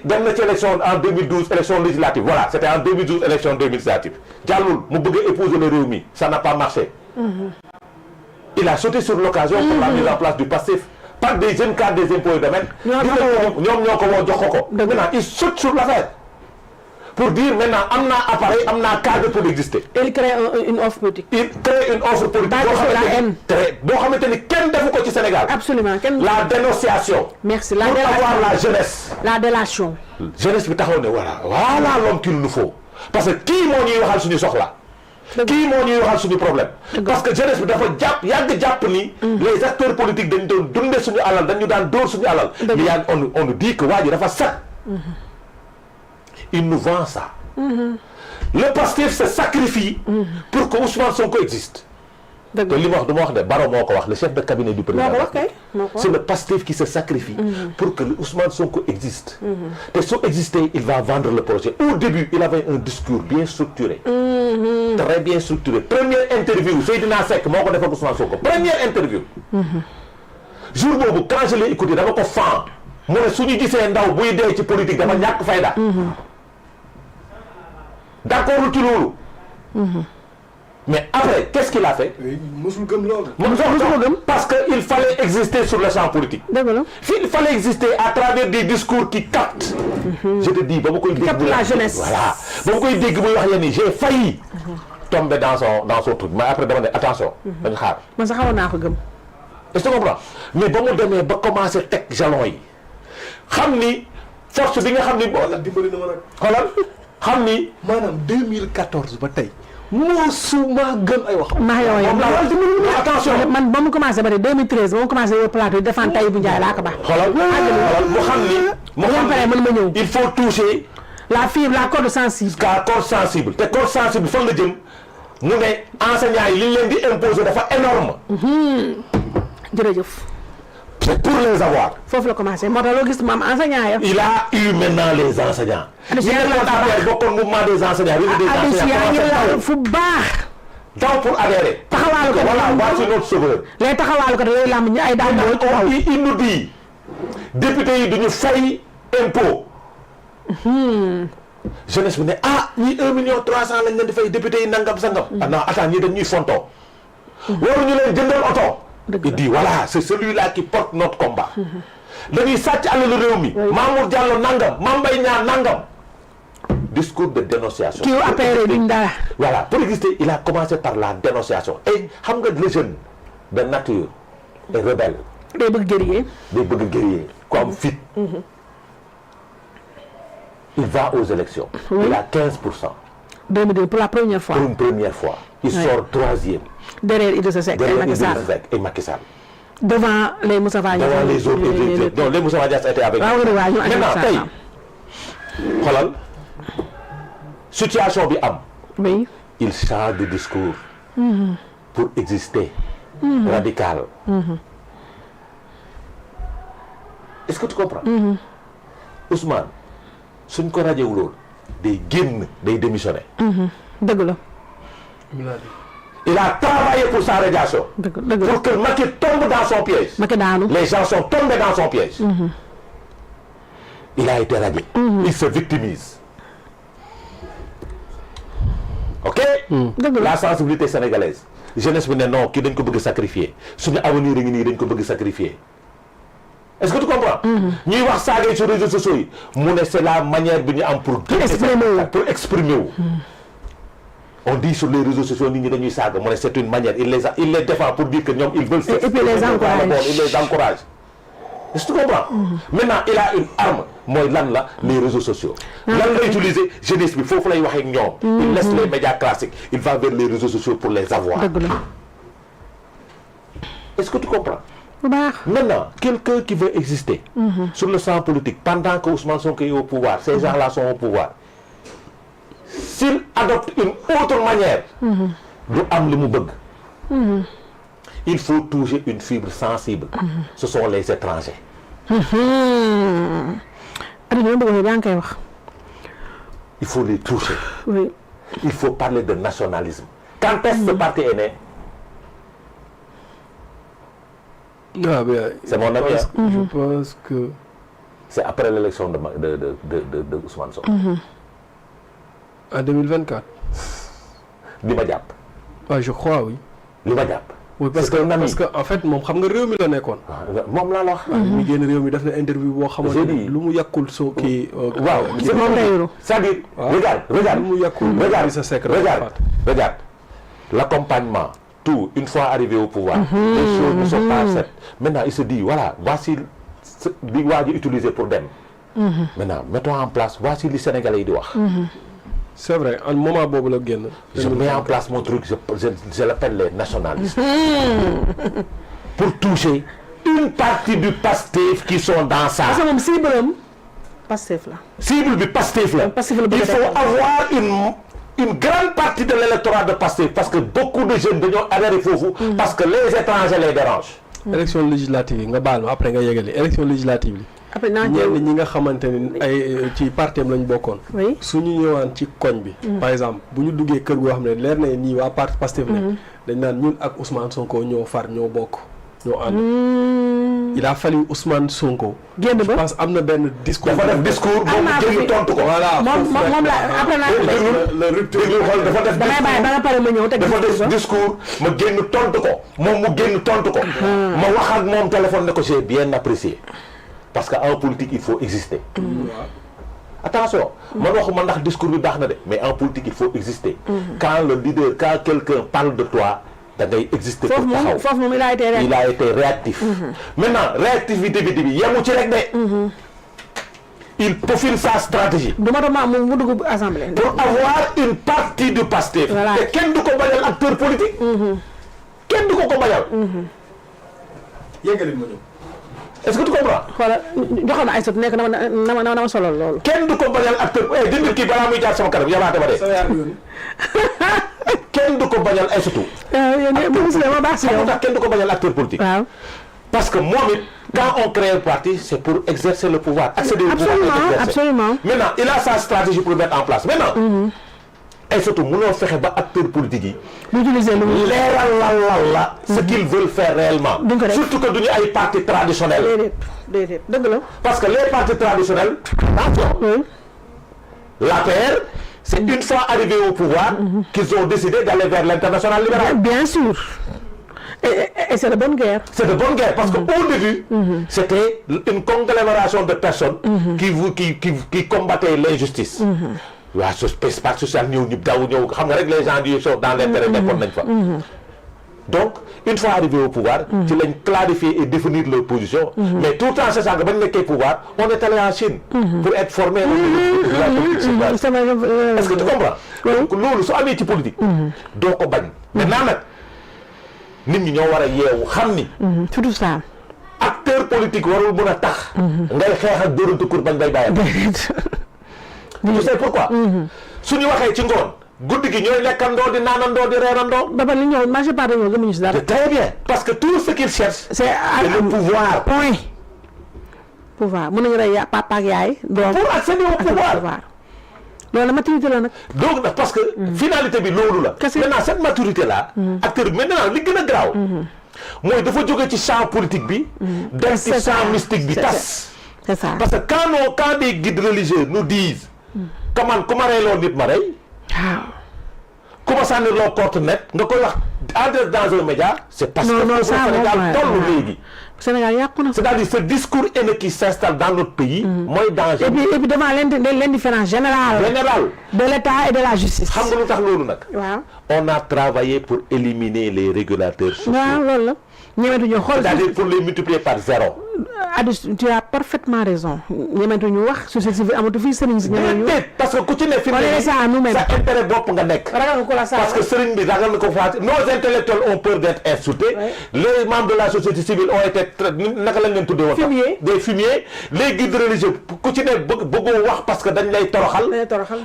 dem na ci élection en 2012 élection législative voilà c'était en 2012 élection législative jàllul mu bëgg a épouser le Rewmi ça n'a pas marché. Il a sauté sur l'occasion pour la mise en place du PASTEF par des jeunes cadres des impôts et domaines. ñoom ñoo ko woo jox ko. maintenant il saute sur l'affaire pour dire maintenant am naa appareil am naa cadre pour exister. Il crée une offre politique. Il crée une offre politique boo xamante ni kenn defu ko ci Sénégal. Absolument kenn. La dénonciation. Merci pour avoir la jeunesse. La délation. Jeunesse bi taxaw ne voilà l'homme qu'il nous faut parce que kii moo ñuy waxal suñu soxla. kii moo ñuy waxal suñu problème. parce que jeunesse bi dafa yàgg jàpp ni. les acteurs politiques dañu doon dundee suñu alal dañu daan dóor suñu alal. mais on nous dit que waa ji dafa set. il nous vend ça. Le PASTEF se sacrifie. pour que Ousmane Sonko existe. te li ma wax du ma wax de Baro moo ko wax le chef de cabinet du président. c'est le PASTEF qui se sacrifie. pour que Ousmane Sonko existe. te su exister il va vendre le projet. Au début il avait un discours bien structuré. très bien structuré première interview Seydina Seck moo ko def ak Ousmane Sonko première interview. jour boobu quand je l'ai écouté dama ko fan mu ne su ñu gisee ndaw buy dee ci politique dama ñàkk fayda. d'accord ci loolu. mais après qu'est-ce qu'il a fait. mosul gëm loolu. parce que il fallait exister sur le champ politique. Il fallait exister à travers des discours qui captent. Je te dis ba ma koy dégg. Capte la jeunesse. Voilà ba ma koy dégg muy wax yéen ni j'ai failli. tomber dans son truc mais après dama ne attention. dañu xaar. man sax xawoon naa ko gëm. est-ce que tu comprends mais ba mu demee ba commencé teg jalon yi xam ni force bi nga xam ni. dimbali na ma nag. xoolal xam ni. maanaam 2014 ba tey. musuma gën ay wax. attention man ba mu commencé ba de 2013 ba mu commencé yow plateau défendre Tahibou Ndiaye laa ko baax. xoolal mu xam ni. mu xam ni ma ñëw. il faut toucher. la fibre la corde sensible. corde sensible te corde sensible fan la jëm mu ne enseignants yi li ñu leen di imposer dafa énorme. jërëjëf. c'est pour les avoir. foofu la commencé moo tax loo gis maam enseignants ya. il a eu maintenant les enseignants. bokkoon mouvement des enseignants. yaa ngi la fu baax. taw pour adhérer. taxawaalu ko voilà voici notre sauveur. les taxawaalu ko yooyu lamb ñu ay daan mooy taxaw. il nous dit député yi duñu fay impôt. jeunesse bi ne ñii 1,3 million lañ leen di fay député yi nangam sangam. non attends ñii dañuy fontoo. waruñu leen jëndal oto. il dit voilà c'est celui-là qui porte notre combat. dañuy sàcc alalu réew mi. Mamour Diallo nangam Mame Mbaye Niang nangam. discours de dénonciation. kii appareil duñ dara. voilà pour exister il a commencé par la dénonciation et xam nga le jeune de nature est rebelle. day bëgg guerrier. day bëgg guerrier ku am fit. il va aux élections. Il a 15%. 2002 pour la première fois. Pour une première fois. Il sort 3e. Derrière Idrissa Seck et Macky Sall. Devant les Moussa Diagne. Devant les autres. Non, les Moussa Diagne étaient avec nous. Maintenant, tey xoolal situation bi am. Oui. Il change de discours. Pour exister. Radical. Est-ce que tu comprends? Ousmane. suñ ko rajewuloon day génn day démissionner. dëgg la. il a travaillé pour sa radiation. dëgg la pour que Macky tombe dans son piège. Macky daanu. les gens sont tombés dans son piège. il a été radié. il se victimise. ok. la sensibilité sénégalaise. jeunesse bi ne non kii dañ ko bëgg sacrifier suñu avenir ngi nii dañ ko bëgg sacrifier. est-ce que tu comprends? ñuy wax saaga sur réseaux sociaux yi mu ne c'est la manière bi ñu am pour exprimer wu. on dit sur les réseaux sociaux nit ñi dañuy saaga mu ne c'est une manière il les défend pour dire que ñoom ils veulent et puis il les encourage. est-ce que tu comprends? maintenant il a une arme mooy lan la les réseaux sociaux. lan la utiliser jeunesse bi foofu lay waxee ak ñoom. il laisse les médias classiques il va vers les réseaux sociaux pour les avoir. est-ce que tu comprends? Maintenant, quelqu'un qui veut exister sur le champ politique pendant que Ousmane Sonko est au pouvoir, ces gens-là sont au pouvoir, s'il adopte une autre manière du am li mu bëgg, il faut toucher une fibre sensible. Ce sont les étrangers. Il faut les toucher. Oui. Il faut parler de nationalisme. Quand est-ce que ce parti est né? Ah, ben, c'est mon ami. Je pense que c'est après l'élection de Ousmane Sonko. En 2024. li ma jàpp. waaw je crois oui. li ma jàpp. oui parce que en fait moom xam nga réew mi la nekkoon. moom laa la wax. mu génn réew mi def na interview boo xamante ni lu mu yàqul soo kii. waaw c'est-à-dire regarde lu mu yàqul sa secret. regarde l'accompagnement tout une fois arrivé au pouvoir. les choses ne sont pas faites. Maintenant il se dit voilà voici li waa ji utiliser pour dem. Maintenant mettons en place voici li Sénégalais yi di wax. c'est vrai en moment boobu la génn. je mets en place mon truc je l'appelle les nationalistes. pour toucher une partie du Pastef qui sont dans ça. parce que moom cible am Pastef la. cible bi Pastef la. il faut avoir une grande partie de l'électorat de Pastef parce que beaucoup de jeunes dañoo adhéré foofu. parce que les étrangers les dérangent. élection législative yi nga baal ma après nga yegali élection législative yi. après naa ñenn ñi nga xamante ni ay ci partem lañ bokkoon. oui su ñu ñëwaan ci koñ bi. par exemple bu ñu duggee kër goo xam ne leer na nii waa parti Pastef ne dañ naan ñun ak Ousmane Sonko ñoo far ñoo bokk ñoo ànd. il a fallu Ousmane Sonko. génn ba je pense am na benn discours. dafa def discours boobu génn tontu ko. voilà moom la après naa le rupture dafa def. damay bàyyi ba nga pare ma ñëw te dafa def discours ma génn tontu ko moom mu génn tontu ko. ma wax ak moom téléphone ne ko j'ai bien apprécié. parce que en politique il faut exister. attention man waxuma ndax discours bi baax na de mais en politique il faut exister. quand le leader quand quelqu'un parle de toi da ngay exister. pour taxaw foofu moom il a été réactif. maintenant réactivité bi yemu ci rek de. il peaufine sa stratégie. du ma doon mu dugg assemblée. pour avoir une partie du Pastef. voilà te kenn du ko bañal acteur politique. kenn du ko bañal. yëngali ma ñëw. est-ce que tu comprends. xoolal joxoon na ay sot nekk na ma solo loolu. kenn du ko bañal acteur dindi kii balaa muy jaar sama kanam yabaate ba dee. kenn du ko bañal ay sotu. ma baax si yow tax kenn du ko bañal acteur politique. waaw parce que moom it quand on crée un parti c'est pour exercer le pouvoir. accéder au pouvoir absolument. maintenant il a sa stratégie pour le mettre en place maintenant. et surtout mënoo fexe ba acteurs politiques yi. mu utiliser lu mu leeral la ce qu'ils veulent faire réellement. surtout que duñu ay partis traditionnels. déedéet dëgg la. parce que les partis traditionnels. attention. l'APR c'est une fois arrivé au pouvoir. qu'ils ont décidé d'aller vers l'international libéral. bien sûr. et c'est de bonne guerre. C'est de bonne guerre parce que au début. C'était une conglomération de personnes. qui combattaient l'injustice. waa parti social ñëw ñu daw ñëw xam nga rek les gens du sont dans l'intérêt nekkoon nañ fa. donc une fois arrivé au pouvoir. ci lañ clarifier et définir leur position. mais tout le temps c'est ça que bañ nekkee pouvoir on est allé en Chine. pour être formé de la politique. est-ce que tu comprends. donc loolu su amee ci politique. doo ko bañ. maintenant nag nit ñi ñoo war a yeewu xam ni. tout ça. acteur politique warul mën a tax. ngay xeex ak dóorante kur bañ bay bàyyi. tu sais pourquoi. suñu waxee ci ngoon guddi gi ñooy lekkandoo di naanandoo di reerandoo. ba pare li ñëw marché pas de ñëw gëmuñu si dara. très bien parce que tout ce qu'ils cherchent. c'est le pouvoir. point. pouvoir mën nañu rey papa ak yaay. donc pour accéder au pouvoir. loolu la maturité la nag. donc nag parce que. finalité bi loolu la. maintenant cette maturité là. acteur bi maintenant li gën a garaaw. mooy dafa jóge ci champ politique bi. dem ci champ mystique bi tas. c'est ça parce que quand des guides religieux nous disent. que man ku ma reyloo nit ma rey. waaw. ku ma sànni loo porte net nga koy wax entrer dans un média. c'est parce que Sénégal tollu léegi. Sénégal yàqu na. c'est-à-dire ce discours haineux qui s'installe dans notre pays. mooy danger. et puis devant l'indifférence générale. de l'État et de la justice. xam nga lu tax loolu nag. waaw. on a travaillé pour éliminer les régulateurs sociaux. waaw loolu la. ñemetuñu xool c'est-à-dire pour les multiplier par zéro. tu as parfaitement raison. ñemetuñu wax société civile amatu fii sëriñ si ñemeñu. parce que ku ci ne fi sa intérêt bopp nga nekk. parce que sëriñ bi ragal na ko faat nos intellectuels ont peur d'être insultés. les membres de la société civile ont été naka lañ leen tuddee woon. fumier des fumiers les guides religieux ku ci ne bëggoo wax parce que dañ lay toroxal.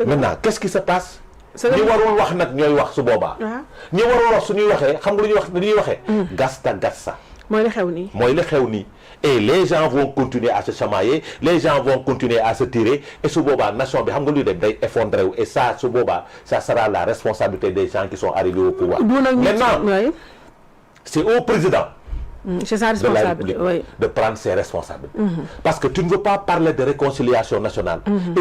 maintenant qu'est-ce qui se passe. ñi warul wax nag ñooy wax su boobaa. ñi warul wax su ñuy waxee xam nga lu ñuy wax dañuy waxee. gasta gasta. mooy li xew nii. mooy li xew nii et les gens vont continuer à se chamailler les gens vont continuer à se tirer et su boobaa nation bi xam nga luy dem day effondré wu et ça su boobaa ça sera la responsabilité des gens qui sont arrivés au pouvoir. maintenant c'est au président C'est sa responsabilité, de prendre ses responsabilités. Parce que tu ne veux pas parler de réconciliation nationale. Et